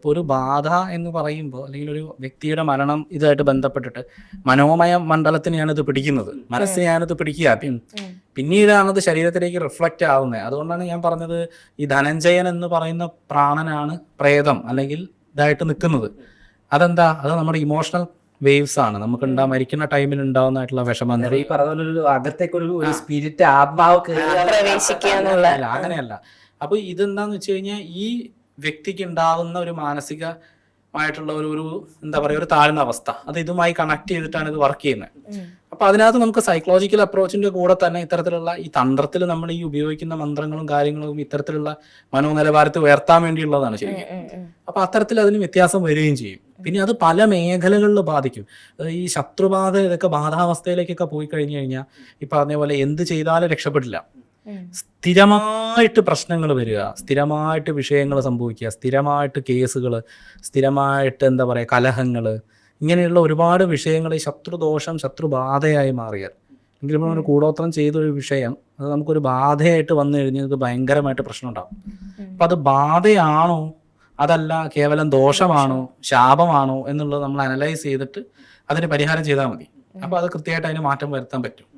ഇപ്പോൾ ഒരു ബാധ എന്ന് പറയുമ്പോൾ അല്ലെങ്കിൽ ഒരു വ്യക്തിയുടെ മരണം ഇതായിട്ട് ബന്ധപ്പെട്ടിട്ട് മനോമയ മണ്ഡലത്തിനെയാണ് ഇത് പിടിക്കുന്നത്, മനസ്സിനെയാണ് ഇത് പിടിക്കുക. പിന്നീടാണത് ശരീരത്തിലേക്ക് റിഫ്ലക്റ്റ് ആവുന്നത്. അതുകൊണ്ടാണ് ഞാൻ പറഞ്ഞത് ഈ ധനഞ്ജയൻ എന്ന് പറയുന്ന പ്രാണനാണ് പ്രേതം അല്ലെങ്കിൽ ഇതായിട്ട് നിൽക്കുന്നത്. അതെന്താ? അത് നമ്മുടെ ഇമോഷണൽ വേവ്സ് ആണ്. നമുക്ക് മരിക്കുന്ന ടൈമിൽ ഉണ്ടാവുന്നതായിട്ടുള്ള വിഷമം. ഈ പറഞ്ഞ ഒരു അകത്തേക്കൊരു സ്പിരിറ്റ് ആത്മാവ് അല്ല, അങ്ങനെയല്ല. അപ്പൊ ഇതെന്താന്ന് വെച്ച് കഴിഞ്ഞാൽ ഈ വ്യക്തിക്ക് ഉണ്ടാകുന്ന ഒരു മാനസികമായിട്ടുള്ള ഒരു എന്താ പറയുക, ഒരു താഴ്ന്ന അവസ്ഥ, അത് ഇതുമായി കണക്ട് ചെയ്തിട്ടാണ് ഇത് വർക്ക് ചെയ്യുന്നത്. അപ്പൊ അതിനകത്ത് നമുക്ക് സൈക്കോളജിക്കൽ അപ്രോച്ചിന്റെ കൂടെ തന്നെ ഇത്തരത്തിലുള്ള ഈ തന്ത്രത്തിൽ നമ്മൾ ഈ ഉപയോഗിക്കുന്ന മന്ത്രങ്ങളും കാര്യങ്ങളും ഇത്തരത്തിലുള്ള മനോനിലവാരത്തെ ഉയർത്താൻ വേണ്ടിയുള്ളതാണ് ശരിക്കും. അപ്പൊ അത്തരത്തിൽ അതിന് വ്യത്യാസം വരികയും ചെയ്യും. പിന്നെ അത് പല മേഖലകളിൽ ബാധിക്കും. ഈ ശത്രുബാധ ഇതൊക്കെ ബാധാവസ്ഥയിലേക്കൊക്കെ പോയി കഴിഞ്ഞു കഴിഞ്ഞാൽ ഈ പറഞ്ഞ പോലെ എന്ത് ചെയ്താലും രക്ഷപ്പെടില്ല. സ്ഥിരമായിട്ട് പ്രശ്നങ്ങൾ വരിക, സ്ഥിരമായിട്ട് വിഷയങ്ങൾ സംഭവിക്കുക, സ്ഥിരമായിട്ട് കേസുകൾ, സ്ഥിരമായിട്ട് എന്താ പറയുക കലഹങ്ങൾ, ഇങ്ങനെയുള്ള ഒരുപാട് വിഷയങ്ങൾ ഈ ശത്രുദോഷം ശത്രുബാധയായി മാറിയാൽ, എങ്കിലും ഒരു കൂടോത്രം ചെയ്തൊരു വിഷയം അത് നമുക്കൊരു ബാധയായിട്ട് വന്നു കഴിഞ്ഞാൽ ഇത് ഭയങ്കരമായിട്ട് പ്രശ്നം ഉണ്ടാകും. അപ്പം അത് ബാധയാണോ അതല്ല കേവലം ദോഷമാണോ ശാപമാണോ എന്നുള്ളത് നമ്മൾ അനലൈസ് ചെയ്തിട്ട് അതിന് പരിഹാരം ചെയ്താൽ മതി. അപ്പോൾ അത് കൃത്യമായിട്ട് അതിന് മാറ്റം വരുത്താൻ പറ്റും.